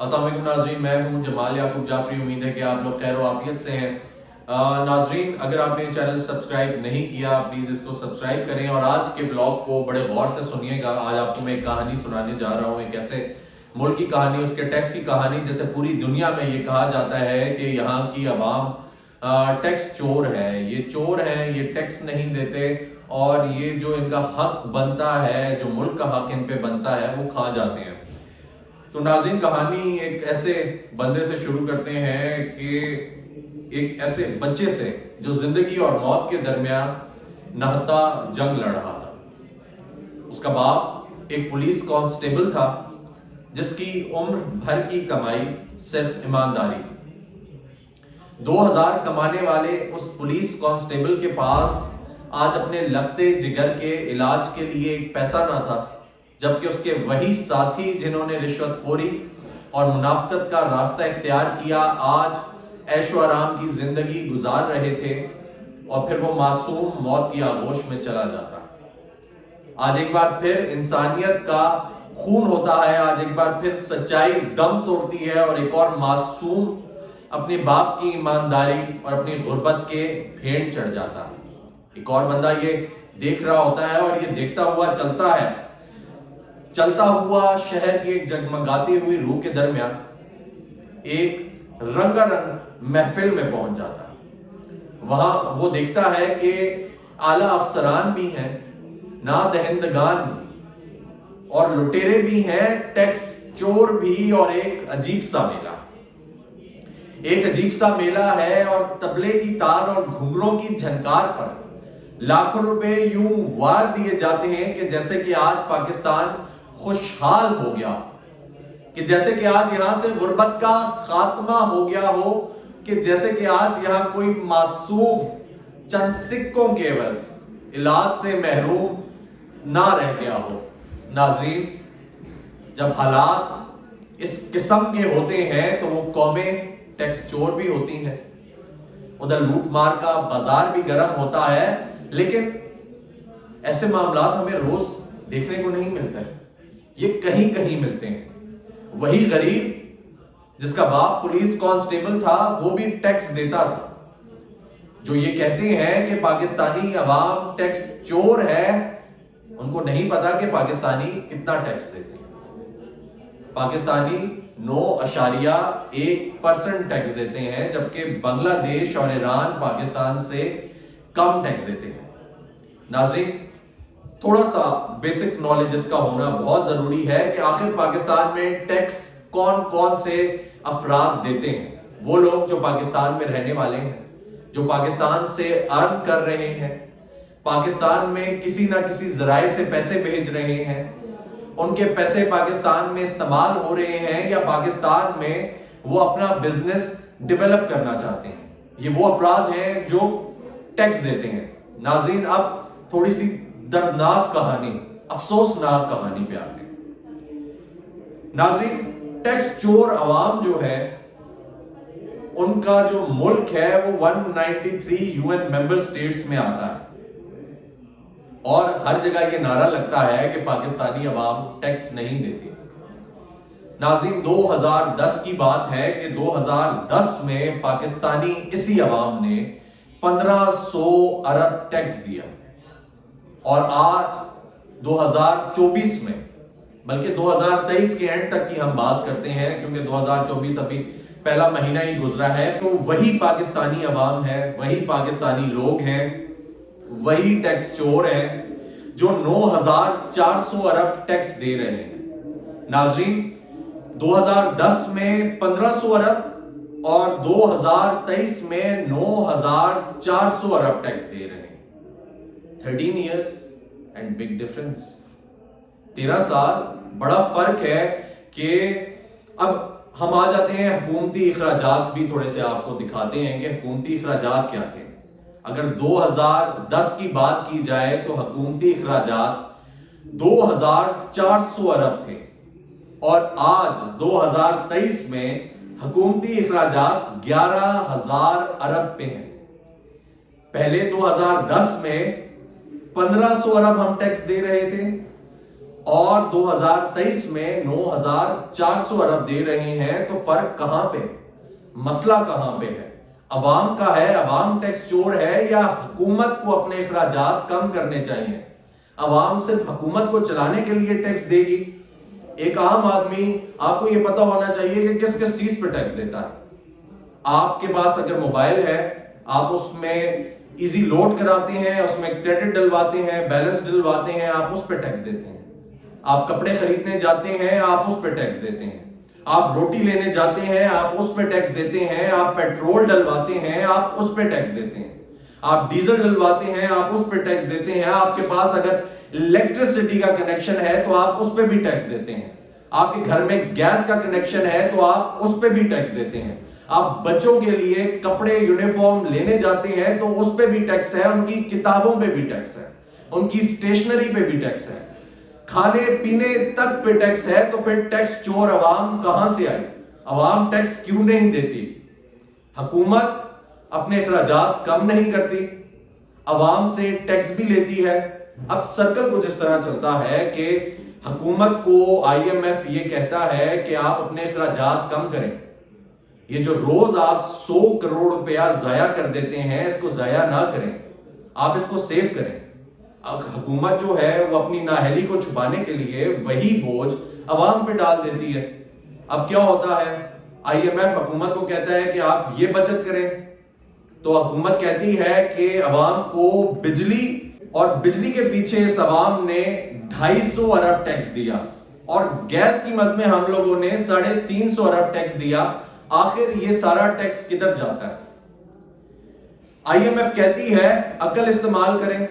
السلام علیکم ناظرین، میں ہوں جمال یعقوب جعفری۔ امید ہے کہ آپ لوگ خیر و عافیت سے ہیں۔ ناظرین، اگر آپ نے چینل سبسکرائب نہیں کیا پلیز اس کو سبسکرائب کریں اور آج کے بلاگ کو بڑے غور سے سنیے گا۔ آج آپ کو میں ایک کہانی سنانے جا رہا ہوں، ایک ایسے ملک کی کہانی، اس کے ٹیکس کی کہانی جیسے پوری دنیا میں یہ کہا جاتا ہے کہ یہاں کی عوام ٹیکس چور ہے، یہ چور ہیں، یہ ٹیکس نہیں دیتے اور یہ جو ان کا حق بنتا ہے، جو ملک کا حق ان پہ بنتا ہے، وہ کھا جاتے ہیں۔ تو ناظرین، کہانی ایک ایسے بندے سے شروع کرتے ہیں کہ ایک ایسے بچے سے جو زندگی اور موت کے درمیان نہتا جنگ لڑ رہا تھا۔ اس کا باپ ایک پولیس کانسٹیبل تھا جس کی عمر بھر کی کمائی صرف ایمانداری تھی۔ 2000 کمانے والے اس پولیس کانسٹیبل کے پاس آج اپنے لگتے جگر کے علاج کے لیے ایک پیسہ نہ تھا، جبکہ اس کے وہی ساتھی جنہوں نے رشوت خوری اور منافقت کا راستہ اختیار کیا آج عیش و آرام کی زندگی گزار رہے تھے اور پھر وہ معصوم موت کی آغوش میں چلا جاتا۔ آج ایک بار پھر انسانیت کا خون ہوتا ہے، آج ایک بار پھر سچائی دم توڑتی ہے اور ایک اور معصوم اپنے باپ کی ایمانداری اور اپنی غربت کے بھیڑ چڑھ جاتا۔ ایک اور بندہ یہ دیکھ رہا ہوتا ہے اور یہ دیکھتا ہوا چلتا ہوا شہر کی ایک جگمگاتی ہوئی روح کے درمیان ایک رنگا رنگ محفل میں پہنچ جاتا۔ وہاں وہ دیکھتا ہے کہ اعلیٰ افسران بھی ہیں، نادہندگان بھی اور لٹیرے بھی ہیں، ٹیکس چور بھی، اور ایک عجیب سا میلہ ہے اور طبلے کی تار اور گھنگروں کی جھنکار پر لاکھوں روپے یوں وار دیے جاتے ہیں کہ جیسے کہ آج پاکستان خوشحال ہو گیا، کہ جیسے کہ آج یہاں سے غربت کا خاتمہ ہو گیا ہو، کہ جیسے کہ آج یہاں کوئی معصوم چند سکوں کے عوض علاج سے محروم نہ رہ گیا ہو۔ ناظرین، جب حالات اس قسم کے ہوتے ہیں تو وہ قومیں ٹیکس چور بھی ہوتی ہیں، ادھر لوٹ مار کا بازار بھی گرم ہوتا ہے، لیکن ایسے معاملات ہمیں روز دیکھنے کو نہیں ملتے، یہ کہیں کہیں ملتے ہیں۔ وہی غریب جس کا باپ پولیس کانسٹیبل تھا وہ بھی ٹیکس دیتا تھا۔ جو یہ کہتے ہیں کہ پاکستانی عوام ٹیکس چور ہے، ان کو نہیں پتا کہ پاکستانی کتنا ٹیکس دیتے ہیں۔ پاکستانی 9.1% ٹیکس دیتے ہیں، جبکہ بنگلہ دیش اور ایران پاکستان سے کم ٹیکس دیتے ہیں۔ ناظرین، تھوڑا سا بیسک نالج اس کا ہونا بہت ضروری ہے کہ آخر پاکستان میں ٹیکس کون کون سے افراد دیتے ہیں۔ وہ لوگ جو پاکستان میں رہنے والے ہیں، جو پاکستان سے ارن کر رہے ہیں، پاکستان میں کسی نہ کسی ذرائع سے پیسے بھیج رہے ہیں، ان کے پیسے پاکستان میں استعمال ہو رہے ہیں یا پاکستان میں وہ اپنا بزنس ڈیولپ کرنا چاہتے ہیں، یہ وہ افراد ہیں جو ٹیکس دیتے ہیں۔ ناظرین، اب تھوڑی سی دردناک کہانی، افسوسناک کہانی پہ آتے ہیں۔ ناظرین، ٹیکس چور عوام جو ہے، ان کا جو ملک ہے وہ 193 UN ممبر سٹیٹس میں آتا ہے اور ہر جگہ یہ نعرہ لگتا ہے کہ پاکستانی عوام ٹیکس نہیں دیتی۔ ناظرین، 2010 کی بات ہے کہ 2010 میں پاکستانی اسی عوام نے 1500 ارب ٹیکس دیا، اور آج 2024 میں، بلکہ 2023 کے اینڈ تک کی ہم بات کرتے ہیں کیونکہ 2024 ابھی پہلا مہینہ ہی گزرا ہے، تو وہی پاکستانی عوام ہے، وہی پاکستانی لوگ ہیں، وہی ٹیکس چور ہیں جو 9400 ارب ٹیکس دے رہے ہیں۔ ناظرین، 2010 میں 1500 ارب اور 2023 میں 9400 ارب ٹیکس دے رہے ہیں۔ 13 years and big difference، 13 سال بڑا فرق ہے۔ کہ اب ہم آ جاتے ہیں حکومتی اخراجات بھی تھوڑے سے آپ کو دکھاتے ہیں کہ حکومتی اخراجات کیا تھے۔ اگر 2010 کی بات کی جائے تو حکومتی اخراجات 2400 ارب تھے، اور آج 2023 میں حکومتی اخراجات 11000 ارب پہ ہیں۔ پہلے 2010 میں 1500 ارب ہم ٹیکس دے رہے تھے، اور 2023 میں 9,400 ارب دے رہے ہیں، تو فرق کہاں پہ، مسئلہ کہاں پہ ہے؟ عوام کا ہے، عوام ٹیکس چور ہے، یا حکومت کو اپنے اخراجات کم کرنے چاہیے؟ عوام صرف حکومت کو چلانے کے لیے ٹیکس دے گی؟ ایک عام آدمی، آپ کو یہ پتا ہونا چاہیے کہ کس کس چیز پہ ٹیکس دیتا ہے۔ آپ کے پاس اگر موبائل ہے، آپ اس میں ایزی لوڈ کراتے ہیں، اس میں کریڈٹ ڈلواتے ہیں، بیلنس ڈلواتے ہیں، آپ اس پہ ٹیکس دیتے ہیں۔ آپ کپڑے خریدنے جاتے ہیں، آپ اس پہ ٹیکس دیتے ہیں۔ آپ روٹی لینے جاتے ہیں، آپ اس پہ ٹیکس دیتے ہیں۔ آپ پیٹرول ڈلواتے ہیں، آپ اس پہ ٹیکس دیتے ہیں۔ آپ ڈیزل ڈلواتے ہیں، آپ اس پہ ٹیکس دیتے ہیں۔ آپ کے پاس اگر الیکٹریسٹی کا کنیکشن ہے تو آپ اس پہ بھی ٹیکس دیتے ہیں۔ آپ کے گھر میں گیس کا کنیکشن ہے تو آپ اس پہ بھی ٹیکس دیتے ہیں۔ آپ بچوں کے لیے کپڑے یونیفارم لینے جاتے ہیں تو اس پہ بھی ٹیکس ہے، ان کی کتابوں پہ بھی ٹیکس ہے، ان کی اسٹیشنری پہ بھی ٹیکس ہے، کھانے پینے تک پہ ٹیکس ہے۔ تو پھر ٹیکس چور عوام کہاں سے آئی؟ عوام ٹیکس کیوں نہیں دیتی؟ حکومت اپنے اخراجات کم نہیں کرتی، عوام سے ٹیکس بھی لیتی ہے۔ اب سرکل کچھ اس طرح چلتا ہے کہ حکومت کو IMF یہ کہتا ہے کہ آپ اپنے اخراجات کم کریں۔ یہ جو روز آپ 100 کروڑ روپیہ ضائع کر دیتے ہیں، اس کو ضائع نہ کریں، آپ اس کو سیو کریں۔ حکومت جو ہے وہ اپنی نااہلی کو چھپانے کے لیے وہی بوجھ عوام پہ ڈال دیتی ہے۔ اب کیا ہوتا ہے؟ IMF حکومت کو کہتا ہے کہ آپ یہ بچت کریں، تو حکومت کہتی ہے کہ عوام کو بجلی، اور بجلی کے پیچھے اس عوام نے 250 ارب ٹیکس دیا، اور گیس قیمت میں ہم لوگوں نے 350 ارب ٹیکس دیا۔ آخر یہ سارا ٹیکس کدھر جاتا ہے؟ IMF کہتی ہے عقل استعمال کریں،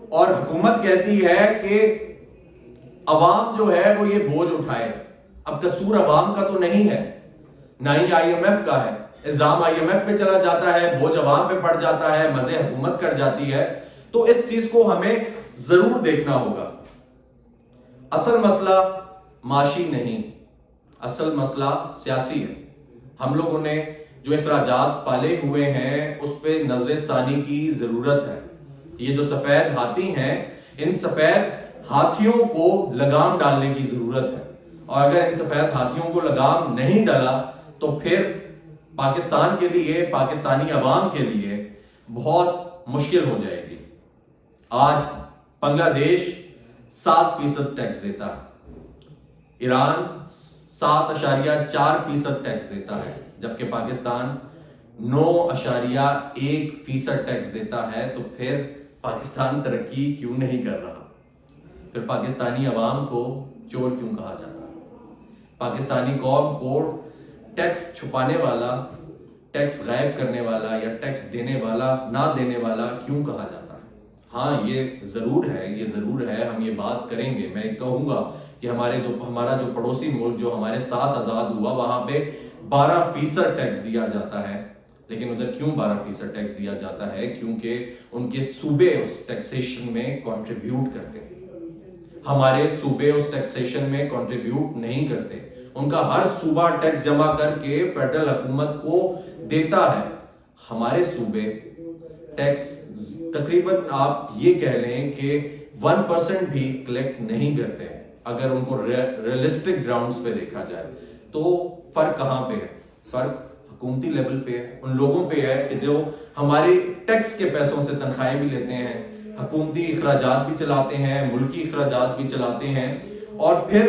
اور حکومت کہتی ہے کہ عوام جو ہے وہ یہ بوجھ اٹھائے۔ اب قصور عوام کا تو نہیں ہے، نہ ہی IMF کا ہے۔ الزام IMF پہ چلا جاتا ہے، بوجھ عوام پہ پڑ جاتا ہے، مزے حکومت کر جاتی ہے۔ تو اس چیز کو ہمیں ضرور دیکھنا ہوگا۔ اصل مسئلہ معاشی نہیں، اصل مسئلہ سیاسی ہے۔ ہم لوگوں نے جو اخراجات پالے ہوئے ہیں اس پہ نظر ثانی کی ضرورت ہے۔ یہ جو سفید ہاتھی ہیں، ان سفید ہاتھیوں کو لگام ڈالنے کی ضرورت ہے، اور اگر ان سفید ہاتھیوں کو لگام نہیں ڈالا تو پھر پاکستان کے لیے، پاکستانی عوام کے لیے بہت مشکل ہو جائے گی۔ آج بنگلہ دیش 7% ٹیکس دیتا ہے، ایران 7.4% ٹیکس دیتا ہے، جبکہ پاکستان 9.1% ٹیکس دیتا ہے۔ تو پھر پاکستان ترقی کیوں نہیں کر رہا؟ پھر پاکستانی عوام کو چور کیوں کہا جاتا ہے؟ پاکستانی قوم کو ٹیکس چھپانے والا، ٹیکس غائب کرنے والا، یا ٹیکس دینے والا، نہ دینے والا کیوں کہا جاتا ہے؟ ہاں یہ ضرور ہے، ہم یہ بات کریں گے۔ میں کہوں گا کہ ہمارا جو پڑوسی ملک جو ہمارے ساتھ آزاد ہوا، وہاں پہ 12% ٹیکس دیا جاتا ہے۔ لیکن ادھر کیوں 12% ٹیکس دیا جاتا ہے؟ کیونکہ ان کے صوبے اس ٹیکسیشن میں کنٹریبیوٹ کرتے ہیں، ہمارے صوبے اس ٹیکسیشن میں کنٹریبیوٹ نہیں کرتے۔ ان کا ہر صوبہ ٹیکس جمع کر کے فیڈرل حکومت کو دیتا ہے، ہمارے صوبے ٹیکس تقریباً آپ یہ کہہ لیں کہ 1% بھی کلیکٹ نہیں کرتے۔ اگر ان کو ریئلسٹک گراؤنڈز پہ دیکھا جائے تو فرق کہاں پہ ہے؟ فرق حکومتی لیول پہ ہے، ان لوگوں پہ ہے کہ جو ہمارے ٹیکس کے پیسوں سے تنخواہیں بھی لیتے ہیں، حکومتی اخراجات بھی چلاتے ہیں، ملکی اخراجات بھی چلاتے ہیں۔ اور پھر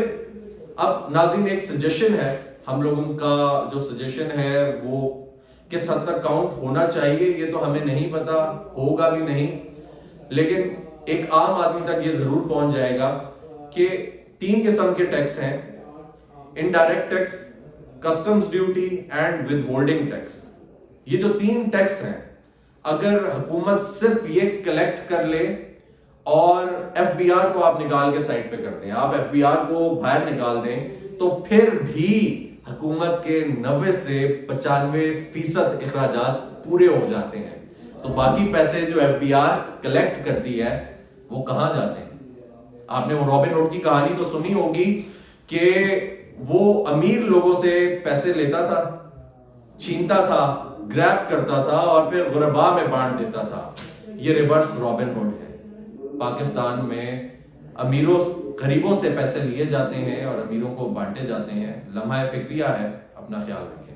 اب ناظرین ایک سجیشن ہے، ہم لوگوں کا جو سجیشن ہے وہ کس حد تک کاؤنٹ ہونا چاہیے یہ تو ہمیں نہیں پتا، ہوگا بھی نہیں، لیکن ایک عام آدمی تک یہ ضرور پہنچ جائے گا کہ 3 قسم کے ٹیکس ہیں: indirect tax, customs duty and withholding tax. یہ جو 3 ٹیکس ہیں، اگر حکومت صرف یہ کلیکٹ کر لے اور FBR کو آپ نکال کے سائڈ پہ کرتے ہیں، آپ FBR کو باہر نکال دیں، تو پھر بھی حکومت کے 90 سے 95% اخراجات پورے ہو جاتے ہیں۔ تو باقی پیسے جو FBR کلیکٹ کرتی ہے وہ کہاں جاتے ہیں؟ آپ نے وہ رابن ہوڈ کی کہانی تو سنی ہوگی کہ وہ امیر لوگوں سے پیسے لیتا تھا، چھینتا تھا، گریب کرتا تھا، اور پھر غرباء میں بانٹ دیتا تھا۔ یہ ریورس رابن ہوڈ ہے۔ پاکستان میں امیروں غریبوں سے پیسے لیے جاتے ہیں اور امیروں کو بانٹے جاتے ہیں. لمحہ فکریہ ہے. اپنا خیال رکھیں.